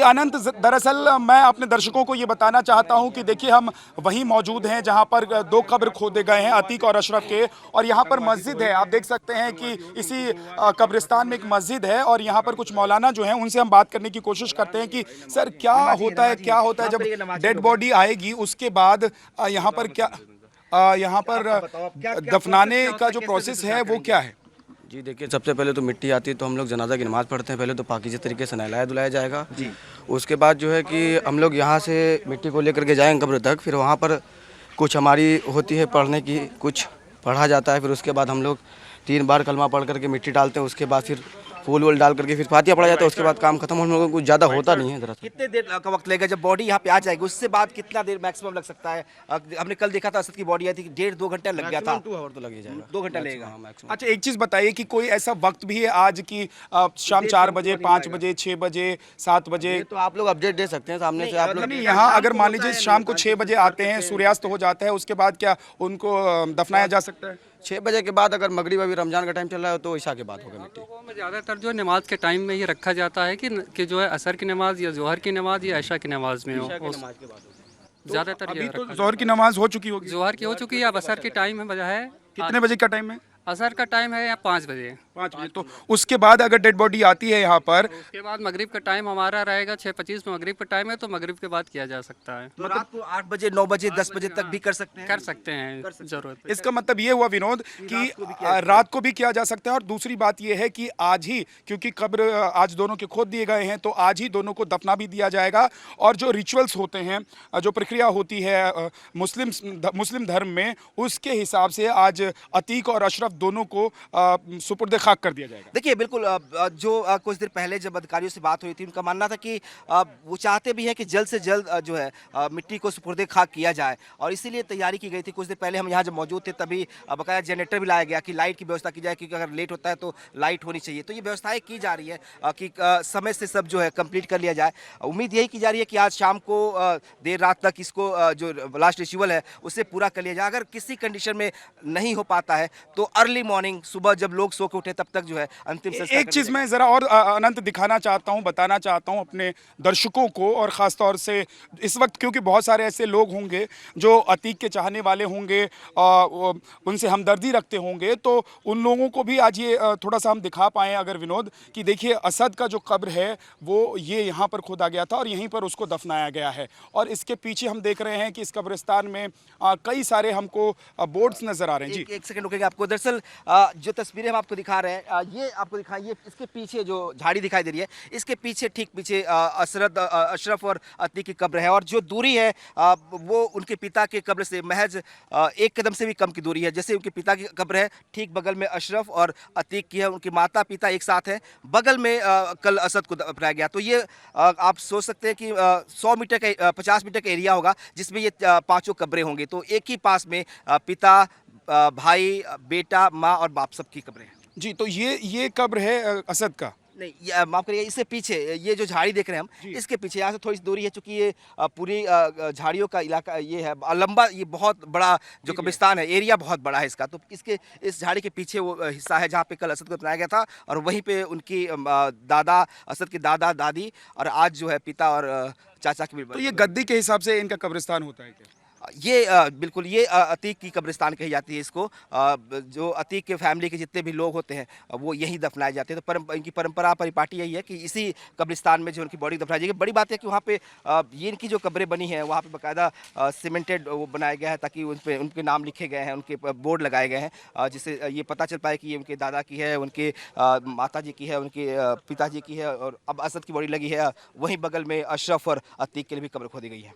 अनंत, दरअसल मैं अपने दर्शकों को ये बताना चाहता हूं कि देखिए हम वहीं मौजूद हैं जहां पर दो कब्र खोदे गए हैं, अतीक और अशरफ के, और यहां पर मस्जिद है। आप देख सकते हैं कि इसी कब्रिस्तान में एक मस्जिद है और यहां पर कुछ मौलाना जो हैं उनसे हम बात करने की कोशिश करते हैं कि सर क्या होता है जब डेड बॉडी आएगी उसके बाद यहाँ पर यहाँ पर दफनाने का जो प्रोसेस है वो क्या है? जी देखिए, सबसे पहले तो मिट्टी आती है तो हम लोग जनाजा की नमाज़ पढ़ते हैं। पहले तो पाकीज़े तरीके से नहलाया धुलाया जाएगा जी। उसके बाद जो है कि हम लोग यहाँ से मिट्टी को लेकर के जाएंगे कब्र तक। फिर वहाँ पर कुछ हमारी होती है पढ़ने की, कुछ पढ़ा जाता है। फिर उसके बाद हम लोग 3 बार कलमा पढ़ करके मिट्टी डालते हैं। उसके बाद फिर फूल वूल डाल करके फिर फातिहा पढ़ा जाता है। उसके बाद काम खत्म। हम लोगों को कुछ ज़्यादा होता नहीं है। दरअसल कितने देर का वक्त लगेगा जब बॉडी यहाँ पे आ जाएगी? उससे बाद कितना देर मैक्सिमम लग सकता है? हमने कल देखा था असद की बॉडी आई थी, 1.5-2 घंटा लग गया था। 2 आवर तो लग ही जाएगा, 2 घंटा लगेगा। अच्छा, एक चीज बताइए कि कोई ऐसा वक्त भी है आज की शाम 4 बजे, 5 बजे, 6 बजे, 7 बजे? तो आप लोग अपडेट दे सकते हैं सामने से। आप लोग नहीं, यहाँ अगर मान लीजिए शाम को 6 बजे आते हैं, सूर्यास्त हो जाता है, उसके बाद क्या उनको दफनाया जा सकता है? 6 बजे के बाद, अगर मगरिब अभी रमजान का टाइम चल रहा है तो ईशा के बाद होगा मिट्टी। लोगों में ज़्यादातर जो नमाज के टाइम में ये रखा जाता है कि जो है असर की नमाज या जोहर की नमाज या ऐशा की नमाज में हो। ज़्यादातर अभी ये तो रखा जोहर की नमाज हो चुकी होगी। जोहर की हो चुकी है, अब असर की टाइम है बजाय। कितने बजे का टाइम है? असर का टाइम है या 5 बजे। 5 बजे। तो उसके बाद अगर डेड बॉडी आती है यहाँ पर, उसके बाद मगरिब का टाइम हमारा रहेगा 6:25 में मगरिब का टाइम है, तो मगरिब के बाद किया जा सकता है। तो रात को 8 बजे, 9 बजे, 10 बजे तक भी कर सकते हैं? कर सकते हैं जरूरत। इसका मतलब ये हुआ विनोद कि रात को भी किया जा सकता है। और दूसरी बात ये है कि आज ही, क्योंकि कब्र आज दोनों के खोद दिए गए हैं, तो आज ही दोनों को दफना भी दिया जाएगा। और जो रिचुअल्स होते हैं, जो प्रक्रिया होती है मुस्लिम धर्म में, उसके हिसाब से आज अतीक और अशरफ दोनों को सुपुर्द खाक कर दिया जाएगा। देखिए बिल्कुल, जो कुछ देर पहले जब अधिकारियों से बात हुई थी, उनका मानना था कि वो चाहते भी हैं कि जल्द से जल्द जो है मिट्टी को सुपुर्द खाक किया जाए, और इसीलिए तैयारी की गई थी। कुछ देर पहले हम यहाँ जब मौजूद थे तभी बकाया जनरेटर भी लाया गया कि लाइट की व्यवस्था की जाए, क्योंकि अगर लेट होता है तो लाइट होनी चाहिए। तो ये व्यवस्थाएं की जा रही है कि समय से सब जो है कंप्लीट कर लिया जाए। उम्मीद यही की जा रही है कि आज शाम को देर रात तक इसको जो लास्ट रिचुअल है उसे पूरा कर लिया जाए। अगर किसी कंडीशन में नहीं हो पाता है तो अर्ली मॉर्निंग, सुबह जब लोग सो के उठे तब तक जो है अंतिम संस्कार। एक चीज मैं जरा और अनंत दिखाना चाहता हूं, बताना चाहता हूं अपने दर्शकों को, और खास तौर से इस वक्त क्योंकि बहुत सारे ऐसे लोग होंगे जो अतीक के चाहने वाले होंगे, उनसे हमदर्दी रखते होंगे, तो उन लोगों को भी आज ये थोड़ा सा हम दिखा पाए अगर विनोद, कि देखिए असद का जो कब्र है वो ये यहाँ पर खोदा गया था और यहीं पर उसको दफनाया गया है। और इसके पीछे हम देख रहे हैं कि इस कब्रिस्तान में कई सारे हमको बोर्ड्स नजर आ रहे हैं। जी एक सेकंड रुकेगा आपको। दरअसल जो तस्वीरें हम आपको दिखा रहे हैं, ये आपको दिखाइए, इसके पीछे जो झाड़ी दिखाई दे रही है, इसके पीछे, ठीक पीछे अशरफ और अतीक की कब्र है। और जो दूरी है वो उनके पिता के कब्र से महज 1 कदम से भी कम की दूरी है। जैसे उनके पिता की कब्र है, ठीक बगल में अशरफ और अतीक की है। उनके माता पिता एक साथ हैं। बगल में कल असद को दफनाया गया। तो ये आप सोच सकते हैं कि 100 मीटर का, 50 मीटर का एरिया होगा जिसमें ये 5 कब्रें होंगी। तो एक ही पास में पिता, भाई, बेटा, माँ और बाप सबकी कब्रें हैं। जी, तो ये कब्र है असद का? नहीं, माफ करिए, इससे पीछे ये जो झाड़ी देख रहे हैं हम, इसके पीछे यहाँ से थोड़ी सी दूरी है। चूंकि ये पूरी झाड़ियों का इलाका ये है लंबा, ये बहुत बड़ा जो कब्रिस्तान है, एरिया बहुत बड़ा है इसका। तो इस झाड़ी के पीछे वो हिस्सा है जहाँ पे कल असद को दफनाया गया था, और वहीं पे उनकी दादा, असद के दादा दादी, और आज जो है पिता और चाचा की भी। तो ये गद्दी के हिसाब से इनका कब्रिस्तान होता है क्या? ये बिल्कुल, ये अतीक की कब्रिस्तान कही जाती है इसको। जो अतीक के फैमिली के जितने भी लोग होते हैं वो यहीं दफनाए जाते हैं। तो इनकी परंपरा परिपाटी यही है कि इसी कब्रिस्तान में जो उनकी बॉडी दफनाई जाएगी। बड़ी बात है कि वहाँ पे ये इनकी जो कब्रें बनी हैं वहाँ पे बाकायदा सीमेंटेड वो बनाया गया है, ताकि उनके नाम लिखे गए हैं, उनके बोर्ड लगाए गए हैं, जिससे ये पता चल पाए कि ये उनके दादा की है, उनके माता जी की है, उनके पिताजी की है। और अब असद की बॉडी लगी है, वहीं बगल में अशरफ और अतीक के लिए भी कब्र खोदी गई है।